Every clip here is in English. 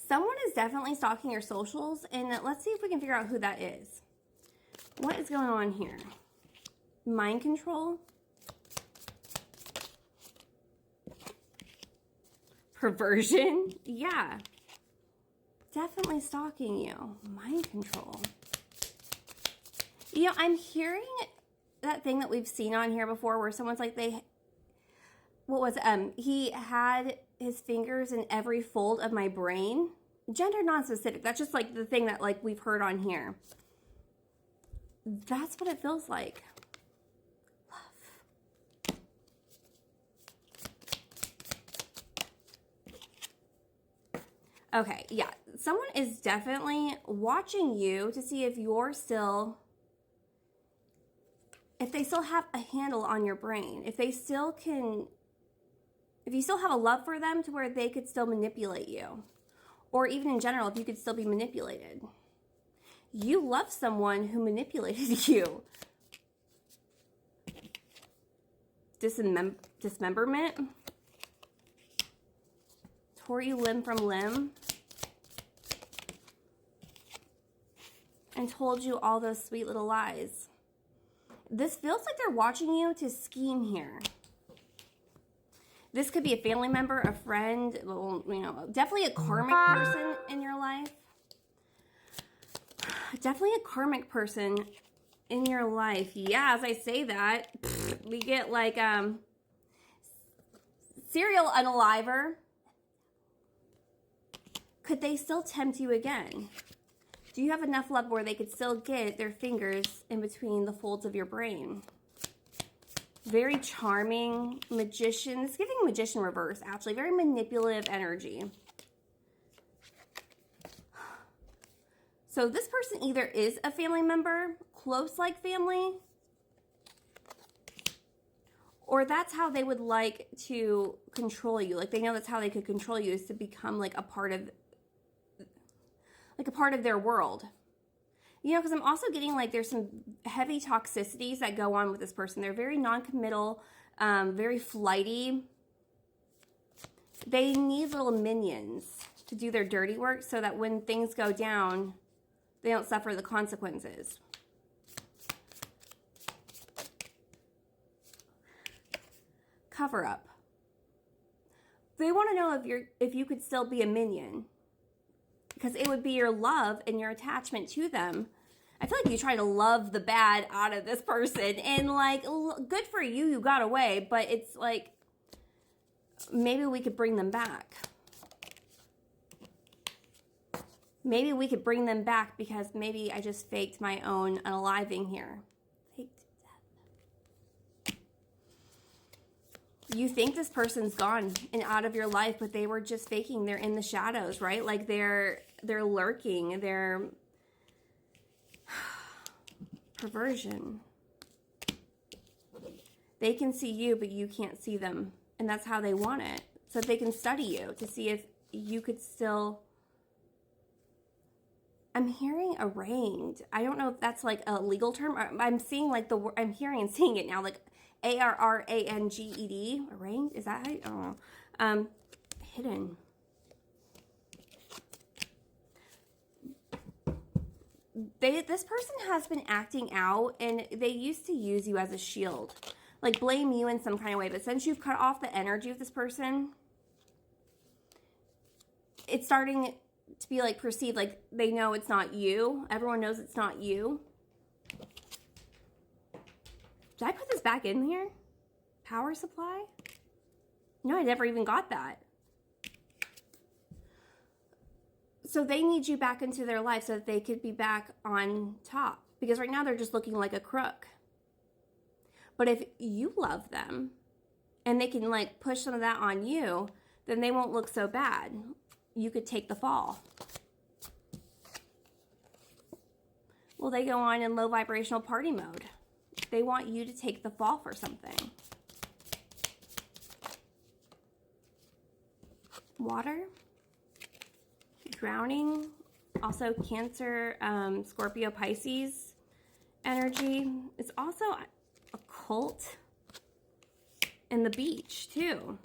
Someone is definitely stalking your socials, and let's see if we can figure out who that is. What is going on here? Mind control? Perversion? Yeah. Definitely stalking you. Mind control. You know, I'm hearing that thing that we've seen on here before where someone's like he had his fingers in every fold of my brain. Gender non-specific. That's just like the thing that like we've heard on here. That's what it feels like. Love. Okay, yeah. Someone is definitely watching you to see if they still have a handle on your brain. If you still have a love for them to where they could still manipulate you. Or even in general, if you could still be manipulated. You love someone who manipulated you. Dismemberment. Tore you limb from limb. And told you all those sweet little lies. This feels like they're watching you to scheme here. This could be a family member, a friend, well, you know, definitely a karmic person in your life. Definitely a karmic person in your life. Yeah, as I say that, we get like serial unaliver. Could they still tempt you again? Do you have enough love where they could still get their fingers in between the folds of your brain? Very charming, magician. It's giving magician reverse, actually. Very manipulative energy. So this person either is a family member, close like family, or that's how they would like to control you. Like they know that's how they could control you, is to become like a part of their world. You know, because I'm also getting like there's some heavy toxicities that go on with this person. They're very non-committal, very flighty. They need little minions to do their dirty work so that when things go down, they don't suffer the consequences. Cover up. They want to know if you could still be a minion. Because it would be your love and your attachment to them. I feel like you try to love the bad out of this person. And like, good for you, you got away. But it's like, maybe we could bring them back. Maybe we could bring them back because maybe I just faked my own unaliving here. Faked death. You think this person's gone and out of your life, but they were just faking. They're in the shadows, right? Like they're lurking. They're perversion. They can see you, but you can't see them. And that's how they want it. So they can study you to see if you could still... I'm hearing arraigned. I don't know if that's like a legal term. I'm seeing like I'm hearing and seeing it now, like ARRANGED. Arraigned? Is that how you... I don't know. Hidden. This person has been acting out, and they used to use you as a shield. Like blame you in some kind of way. But since you've cut off the energy of this person, it's starting to be like perceived like they know it's not you. Everyone knows it's not you. Did I put this back in here? Power supply? No, I never even got that. So they need you back into their life so that they could be back on top. Because right now they're just looking like a crook. But if you love them and they can like push some of that on you, then they won't look so bad. You could take the fall. Well, they go on in low vibrational party mode. They want you to take the fall for something. Water. Drowning. Also Cancer, Scorpio, Pisces energy. It's also a cult. And the beach, too.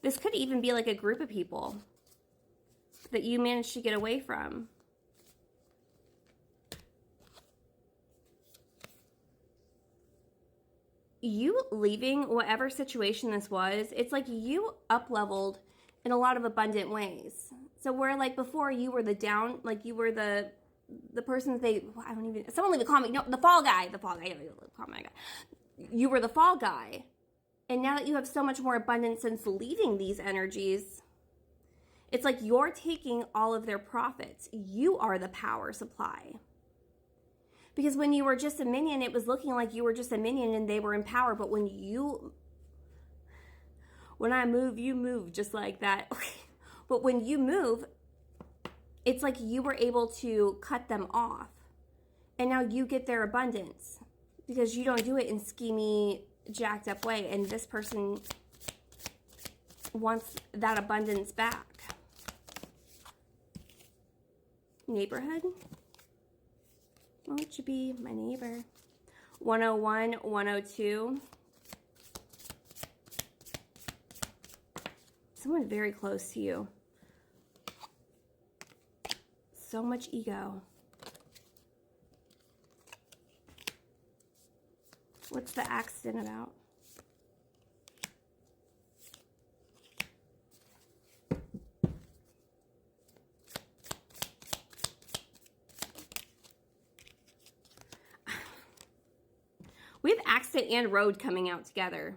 This could even be like a group of people that you managed to get away from. You leaving whatever situation this was, it's like you up-leveled in a lot of abundant ways. So where like before you were the down, like you were the person that they, I don't even, someone leave a comment, no, the fall guy, you were the fall guy. And now that you have so much more abundance since leaving these energies, it's like you're taking all of their profits. You are the power supply. Because when you were just a minion, it was looking like you were just a minion and they were in power. But when I move, you move just like that. But when you move, it's like you were able to cut them off. And now you get their abundance because you don't do it in schemy, jacked up way. And this person wants that abundance back. Neighborhood? Won't you be my neighbor? 101, 102. Someone very close to you. So much ego. What's the accident about? We have accident and road coming out together.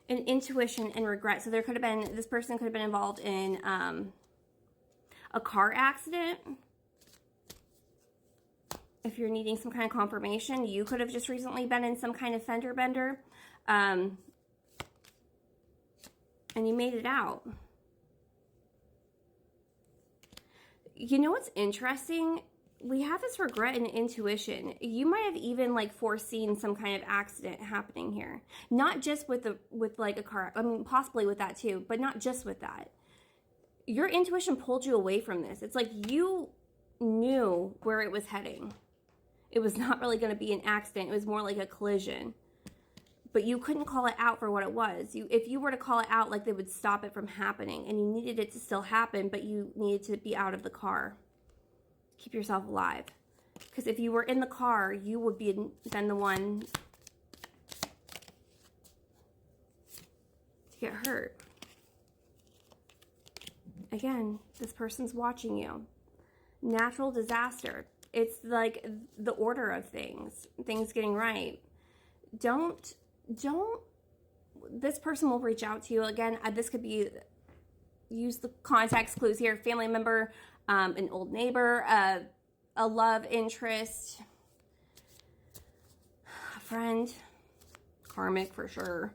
And intuition and regret. So there could have been, this person could have been involved in a car accident. If you're needing some kind of confirmation, you could have just recently been in some kind of fender bender. And you made it out. You know what's interesting? We have this regret and intuition. You might have even like foreseen some kind of accident happening here. Not just with like a car, I mean, possibly with that too, but not just with that. Your intuition pulled you away from this. It's like you knew where it was heading. It was not really going to be an accident. It was more like a collision. But you couldn't call it out for what it was. If you were to call it out, like they would stop it from happening. And you needed it to still happen, but you needed to be out of the car. Keep yourself alive. Because if you were in the car, you would be then the one to get hurt. Again, this person's watching you. Natural disaster. It's like the order of things getting right. Don't, this person will reach out to you. Again, this could be, use the context clues here, family member, an old neighbor, a love interest, a friend, karmic for sure.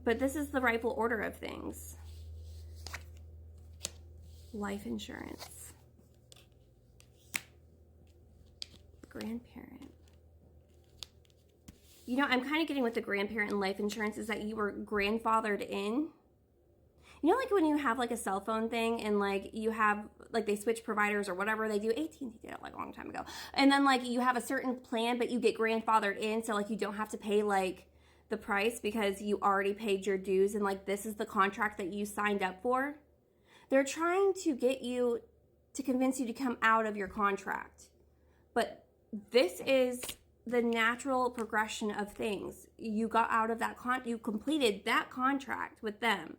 But this is the rightful order of things. Life insurance. Grandparent. You know, I'm kind of getting with the grandparent and life insurance is that you were grandfathered in. You know, like when you have like a cell phone thing and like you have, like they switch providers or whatever they do. AT&T did it like a long time ago. And then like you have a certain plan, but you get grandfathered in. So like you don't have to pay like the price because you already paid your dues. And like this is the contract that you signed up for. They're trying to get you to convince you to come out of your contract. But this is the natural progression of things. You got out of that you completed that contract with them.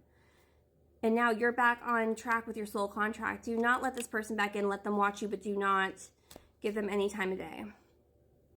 And now you're back on track with your soul contract. Do not let this person back in. Let them watch you, but do not give them any time of day.